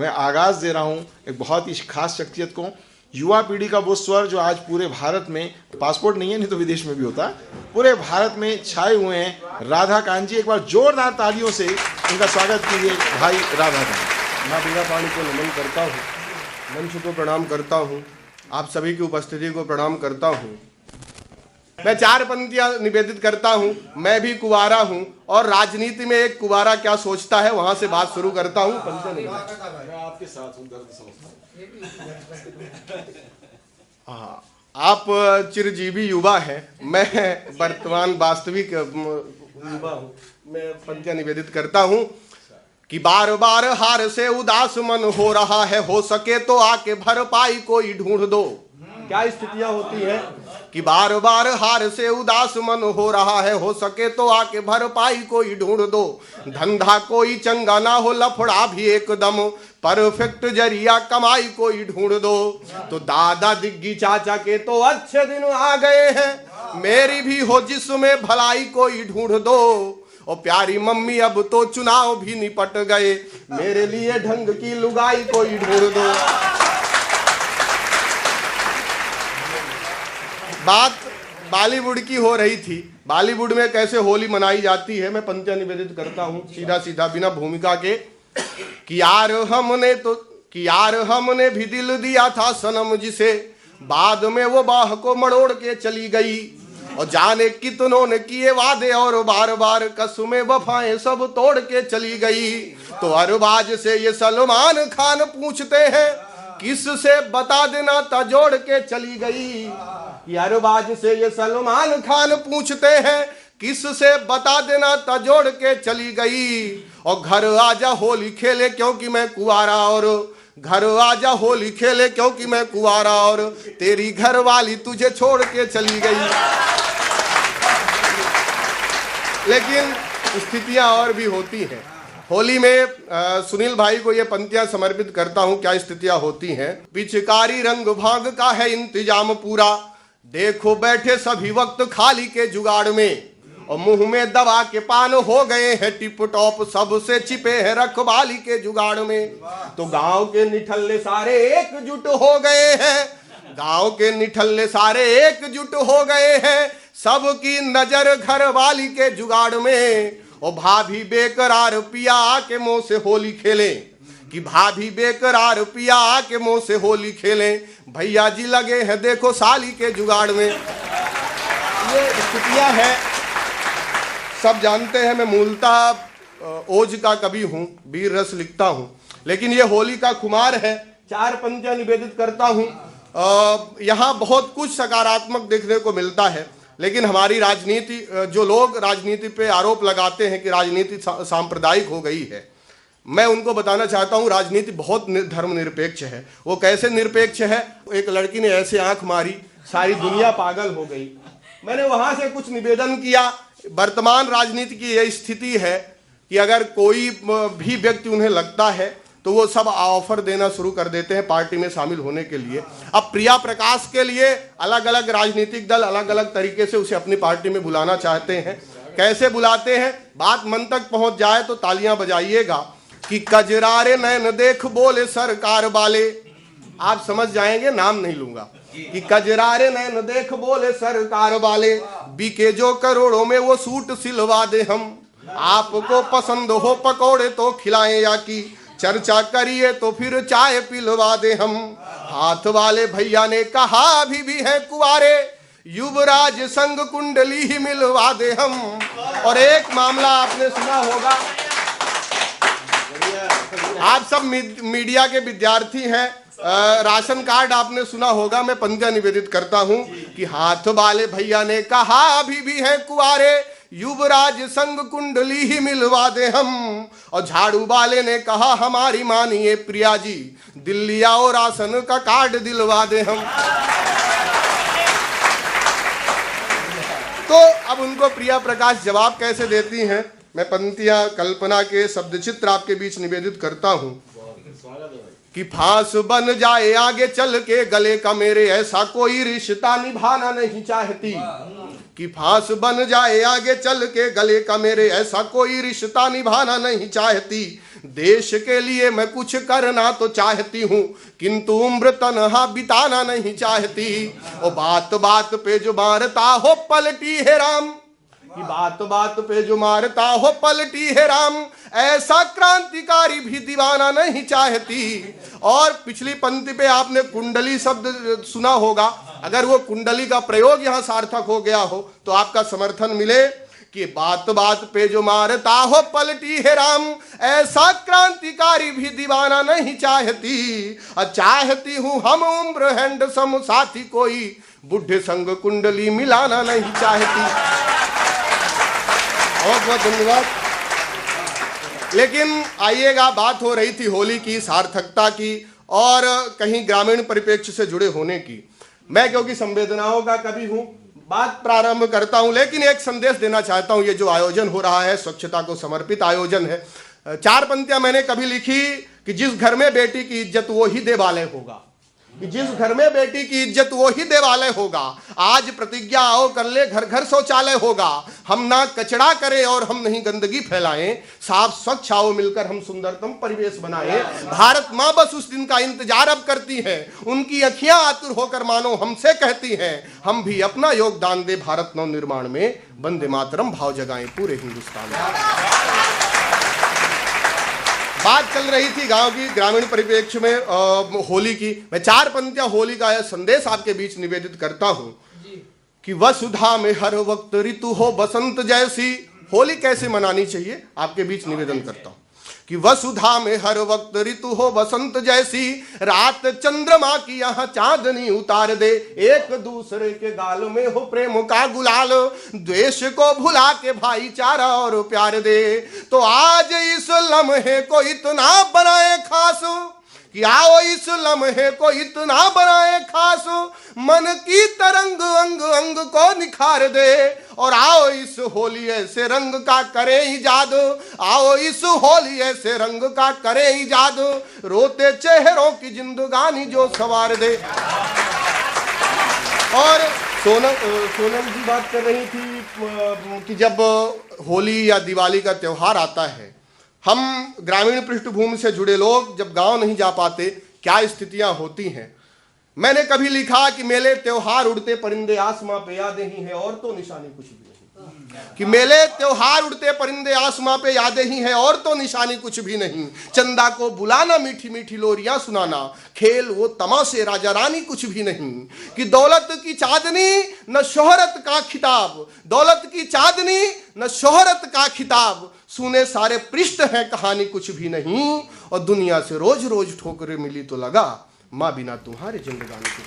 मैं आगाज़ दे रहा हूँ एक बहुत ही खास शख्सियत को, युवा पीढ़ी का वो स्वर जो आज पूरे भारत में, पासपोर्ट नहीं है नहीं तो विदेश में भी होता, पूरे भारत में छाए हुए हैं। राधा कांत जी, एक बार जोरदार तालियों से इनका स्वागत कीजिए। भाई राधा कांत। मैं बीना पानी को नमन करता हूँ, मंच को प्रणाम करता हूँ, आप सभी की उपस्थिति को प्रणाम करता हूँ। मैं 4 पंक्तियां निवेदित करता हूं। मैं भी कुंवारा हूं और राजनीति में एक कुंवारा क्या सोचता है, वहां से बात शुरू करता हूं। मैं आपके साथ हूं, दर्द समझता हूं। आप चिरजीवी युवा हैं, मैं वर्तमान वास्तविक युवा हूं। मैं पंक्तियां निवेदित करता हूं कि बार बार हार से उदास मन हो रहा है, हो सके तो आके भरपाई कोई ढूंढ दो। क्या स्थितियां होती हैं कि बार बार हार से उदास मन हो रहा है, हो सके तो आके भरपाई कोई ढूंढ दो। धंधा कोई चंगा ना हो, लफड़ा भी एकदम परफेक्ट जरिया कमाई कोई ढूंढ दो। तो दादा दिग्गी चाचा के तो अच्छे दिन आ गए हैं, मेरी भी हो जिसमें भलाई कोई ढूंढ दो। और प्यारी मम्मी अब तो चुनाव भी निपट गए, मेरे लिए ढंग की लुगाई कोई ढूंढ दो। बात बॉलीवुड की हो रही थी, बॉलीवुड में कैसे होली मनाई जाती है। मैं पंक्तियां निवेदित करता हूं सीधा सीधा बिना भूमिका के कि यार हमने भी दिल दिया था सनम जिसे, बाद में वो बाह को मरोड़ के चली गई। और जाने कितनों ने किए वादे और बार बार कसमें वफाएं सब तोड़ के चली गई। तो अरबाज से ये सलमान खान पूछते हैं, किस से बता देना था जोड़ के चली गई। अरबाज से ये सलमान खान पूछते हैं, किस से बता देना था जोड़ के चली गई। और घर आजा होली खेले क्योंकि मैं कुंवारा, और घर आजा होली खेले क्योंकि मैं कुंवारा, और तेरी घर वाली तुझे छोड़ के चली गई। लेकिन स्थितियां और भी होती हैं। होली में सुनील भाई को ये पंक्तियां समर्पित करता हूं। क्या स्थितियां होती हैं। पिचकारी रंग भाग का है इंतजाम पूरा, देखो बैठे सभी वक्त खाली के जुगाड़ में। और मुंह में दवा के पान हो गए हैं टिप टॉप, सबसे छिपे हैं रखवाली के जुगाड़ में। तो गांव के निठल्ले सारे एकजुट हो गए हैं, गांव के निठल्ले सारे एकजुट हो गए हैं, सबकी नजर घर वाली के जुगाड़ में। और भाभी बेकरार पिया आके मुंह से होली खेले, कि भाभी बेकरार पिया आके मुंह से होली खेले, भैया जी लगे हैं देखो साली के जुगाड़ में। ये स्थितियां हैं, सब जानते हैं। मैं मूलतः ओज का कवि हूं, वीर रस लिखता हूं, लेकिन ये होली का खुमार है। 4 पंक्तियां निवेदित करता हूं। यहाँ बहुत कुछ सकारात्मक देखने को मिलता है, लेकिन हमारी राजनीति, जो लोग राजनीति पे आरोप लगाते हैं कि राजनीति सांप्रदायिक हो गई है, मैं उनको बताना चाहता हूं राजनीति बहुत धर्मनिरपेक्ष है। वो कैसे निरपेक्ष है। एक लड़की ने ऐसे आंख मारी, सारी दुनिया पागल हो गई। मैंने वहां से कुछ निवेदन किया। वर्तमान राजनीति की यह स्थिति है कि अगर कोई भी व्यक्ति उन्हें लगता है तो वो सब ऑफर देना शुरू कर देते हैं पार्टी में शामिल होने के लिए। अब प्रिया प्रकाश के लिए अलग अलग राजनीतिक दल अलग अलग तरीके से उसे अपनी पार्टी में बुलाना चाहते हैं। कैसे बुलाते हैं, बात मन तक पहुंच जाए तो तालियां बजाइएगा कि कजरारे नैन देख बोले सरकार वाले। आप समझ जाएंगे, नाम नहीं लूंगा। कि कजरारे नैन देख बोले सरकार वाले, बीके जो करोड़ों में वो सूट सिलवा दे हम। आपको पसंद हो पकौड़े तो खिलाएं, या की चर्चा करिए तो फिर चाय पिलवा दे हम। हाथ वाले भैया ने कहा अभी भी है कुंवारे, युवराज संग कुंडली ही मिलवा दे हम। और एक मामला आपने सुना होगा, आप सब मीडिया के विद्यार्थी हैं, राशन कार्ड आपने सुना होगा। मैं पंक्तियां निवेदित करता हूं कि हाथ वाले भैया ने कहा अभी भी है कुंवारे, युवराज संग कुंडली ही मिलवा दे हम। और झाड़ू वाले ने कहा हमारी मानिए प्रिया जी, दिल्ली आओ राशन का कार्ड दिलवा दे हम। तो अब उनको प्रिया प्रकाश जवाब कैसे देती हैं। मैं पंक्तियां कल्पना के शब्द चित्र आपके बीच निवेदित करता हूं कि फांस बन जाए आगे चल के गले का मेरे, ऐसा कोई रिश्ता निभाना नहीं चाहती। कि फांस बन जाए आगे चल के गले का मेरे, ऐसा कोई रिश्ता निभाना नहीं चाहती। देश के लिए मैं कुछ करना तो चाहती हूँ, किंतु उम्र तनहा बिताना नहीं चाहती। ओ बात बात पे जो मारता हो पलटी है राम, कि बात बात पे जो मारता हो पलटी है राम, ऐसा क्रांतिकारी भी दीवाना नहीं चाहती। और पिछली पंक्ति पे आपने कुंडली शब्द सुना होगा, अगर वो कुंडली का प्रयोग यहाँ सार्थक हो गया हो तो आपका समर्थन मिले कि बात बात पे जो मारता हो पलटी है राम, ऐसा क्रांतिकारी भी दीवाना नहीं चाहती। चाहती हूँ हम उम्र हैंडसम साथी कोई, बुढ़े संग कुंडली मिलाना नहीं चाहती। बहुत बहुत धन्यवाद। लेकिन आइएगा, बात हो रही थी होली की सार्थकता की और कहीं ग्रामीण परिप्रेक्ष्य से जुड़े होने की। मैं क्योंकि संवेदनाओं का कवि हूं, बात प्रारंभ करता हूं, लेकिन एक संदेश देना चाहता हूं। ये जो आयोजन हो रहा है स्वच्छता को समर्पित आयोजन है। 4 पंक्तियां मैंने कभी लिखी कि जिस घर में बेटी की इज्जत वो ही देवालय होगा, कि जिस घर में बेटी की इज्जत वो ही देवालय होगा। आज प्रतिज्ञा आओ कर ले, घर घर शौचालय होगा। हम ना कचरा करें और हम नहीं गंदगी फैलाएं, साफ स्वच्छ आओ मिलकर हम सुंदरतम परिवेश बनाएं। भारत माँ बस उस दिन का इंतजार अब करती है, उनकी अखियां आतुर होकर मानो हमसे कहती हैं, हम भी अपना योगदान दे भारत नव निर्माण में, वंदे मातरम भाव जगाएं पूरे हिंदुस्तान में। बात चल रही थी गांव की, ग्रामीण परिप्रेक्ष्य में होली की। मैं 4 पंक्तियां होली का यह संदेश आपके बीच निवेदित करता हूं कि वसुधा में हर वक्त ऋतु हो बसंत जैसी। होली कैसे मनानी चाहिए आपके बीच निवेदन करता हूं कि वसुधा में हर वक्त ऋतु हो बसंत जैसी, रात चंद्रमा की यहाँ चांदनी उतार दे, एक दूसरे के गाल में हो प्रेम का गुलाल, द्वेष को भुला के भाईचारा और प्यार दे। तो आज इस लम्हे को इतना बनाए खास कि आओ इस लम्हे को इतना बनाए खास, मन की तरंग अंग अंग को निखार दे। और आओ इस होली ऐसे रंग का करे ईजाद, आओ इस होली ऐसे रंग का करे ईजाद, रोते चेहरों की जिंदगानी जो सवार दे। और सोनम जी बात कर रही थी कि जब होली या दिवाली का त्योहार आता है, हम ग्रामीण पृष्ठभूमि से जुड़े लोग जब गांव नहीं जा पाते क्या स्थितियां होती हैं। मैंने कभी लिखा कि मेले त्योहार उड़ते परिंदे आसमां पे यादें ही हैं और तो निशानी कुछ भी नहीं, कि मेले त्योहार उड़ते परिंदे आसमां पे यादें ही हैं और तो निशानी कुछ भी नहीं। चंदा को बुलाना, मीठी मीठी लोरियां सुनाना, खेल वो तमाशे राजा रानी कुछ भी नहीं। कि दौलत की चांदनी न शोहरत का खिताब, दौलत की चांदनी न शोहरत का खिताब, सुने सारे पृष्ठ हैं कहानी कुछ भी नहीं। और दुनिया से रोज रोज ठोकरें मिली तो लगा माँ बिना तुम्हारे जिंदगानी की।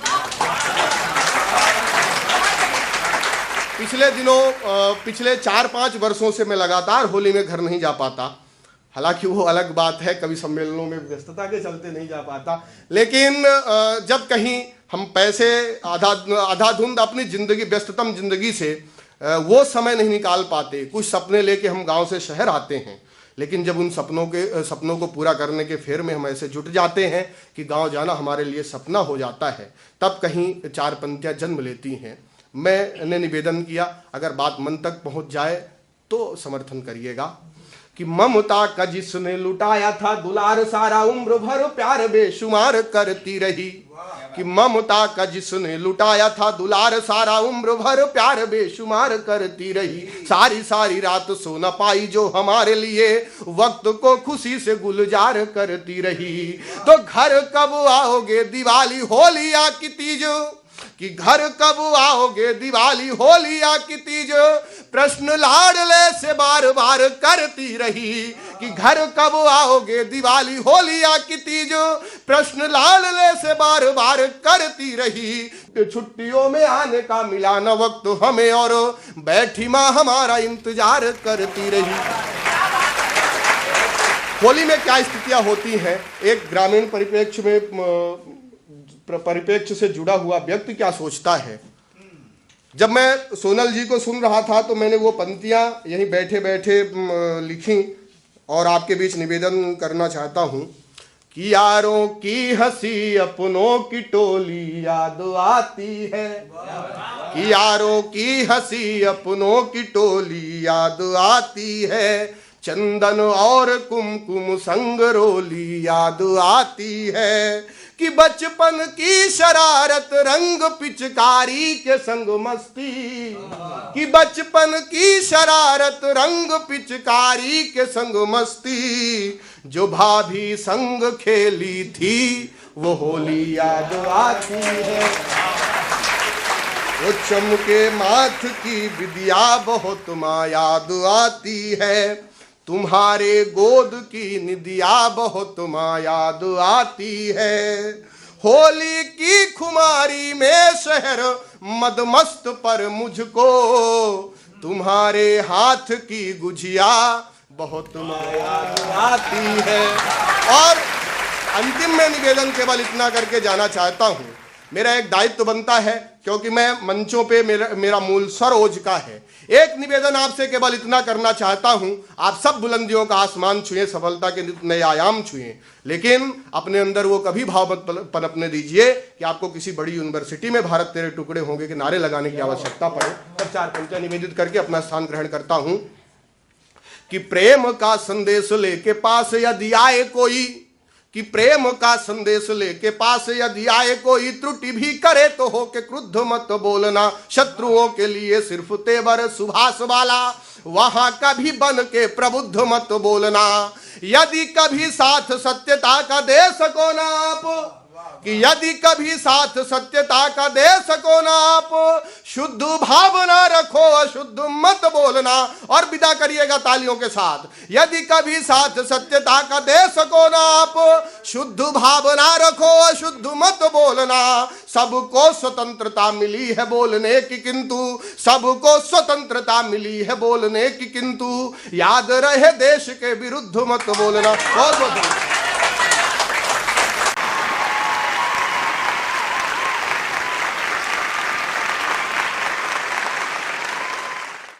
पिछले दिनों पिछले 4-5 वर्षों से मैं लगातार होली में घर नहीं जा पाता। हालांकि वो अलग बात है, कभी सम्मेलनों में व्यस्तता के चलते नहीं जा पाता, लेकिन जब कहीं हम पैसे आधाधुंध अपनी जिंदगी, व्यस्ततम जिंदगी से वो समय नहीं निकाल पाते, कुछ सपने लेके हम गांव से शहर आते हैं, लेकिन जब उन सपनों को पूरा करने के फेर में हम ऐसे जुट जाते हैं कि गांव जाना हमारे लिए सपना हो जाता है, तब कहीं 4 पंक्तियां जन्म लेती हैं। मैंने निवेदन किया, अगर बात मन तक पहुंच जाए तो समर्थन करिएगा कि ममता का जिसने लुटाया था दुलार, सारा उम्र भर प्यार बेशुमार करती रही। कि ममता का जिसने लुटाया था दुलार, सारा उम्र भर प्यार बेशुमार करती रही। सारी सारी रात सो न पाई जो हमारे लिए, वक्त को खुशी से गुलजार करती रही। तो घर कब आओगे दिवाली होली या की तीज, कि घर कब आओगे दिवाली होली या की तीज, प्रश्न लाडले से बार बार करती रही। कि घर कब आओगे दिवाली होली या की तीज, प्रश्न लाडले से बार बार करती रही। छुट्टियों में आने का मिला न वक्त हमें, और बैठी माँ हमारा इंतजार करती रही। होली में क्या स्थितियां होती हैं, एक ग्रामीण परिप्रेक्ष्य से जुड़ा हुआ व्यक्ति क्या सोचता है। जब मैं सोनल जी को सुन रहा था तो मैंने वो पंक्तियां यहीं बैठे बैठे लिखी और आपके बीच निवेदन करना चाहता हूं कि यारों की हंसी अपनों की टोली याद आती है, कि यारों की हंसी अपनों की टोली याद आती है। चंदन और कुमकुम संग रोली याद आती है कि बचपन की शरारत रंग पिचकारी के संग मस्ती, कि बचपन की शरारत रंग पिचकारी के संग मस्ती, जो भाभी संग खेली थी वो होली याद आती है। वो चमके माथ की विद्या बहुत माँ याद आती है, तुम्हारे गोद की निदिया बहुत माँ याद आती है। होली की खुमारी में शहर मदमस्त पर मुझको तुम्हारे हाथ की गुजिया बहुत माँ याद आती है। और अंतिम में निवेदन केवल इतना करके जाना चाहता हूँ, मेरा एक दायित्व बनता है क्योंकि मैं मंचों पे मेरा मूल स्वर ओज का है। एक निवेदन आपसे केवल इतना करना चाहता हूं, आप सब बुलंदियों का आसमान छुएं, सफलता के नए आयाम छुएं, लेकिन अपने अंदर वो कभी भाव मत पनपने दीजिए कि आपको किसी बड़ी यूनिवर्सिटी में भारत तेरे टुकड़े होंगे कि नारे लगाने की आवश्यकता पड़े। तब चार पंक्तियां निवेदित करके अपना स्थान ग्रहण करता हूं कि प्रेम का संदेश लेके पास यदि आए कोई, कि प्रेम का संदेश लेके पास यदि आए कोई, त्रुटि भी करे तो हो के क्रुद्ध मत बोलना, शत्रुओं के लिए सिर्फ तेवर सुभाष वाला, वहां कभी बन के प्रबुद्ध मत बोलना। यदि कभी साथ सत्यता का दे सको ना आप, कि यदि कभी साथ सत्यता का दे सको ना आप, शुद्ध भावना रखो अशुद्ध मत बोलना। और विदा करिएगा तालियों के साथ। यदि कभी साथ सत्यता का दे सको ना आप, शुद्ध भावना रखो अशुद्ध मत बोलना। सबको स्वतंत्रता मिली है बोलने की, किंतु सबको स्वतंत्रता मिली है बोलने की, किंतु याद रहे देश के विरुद्ध मत बोलना। बहुत बहुत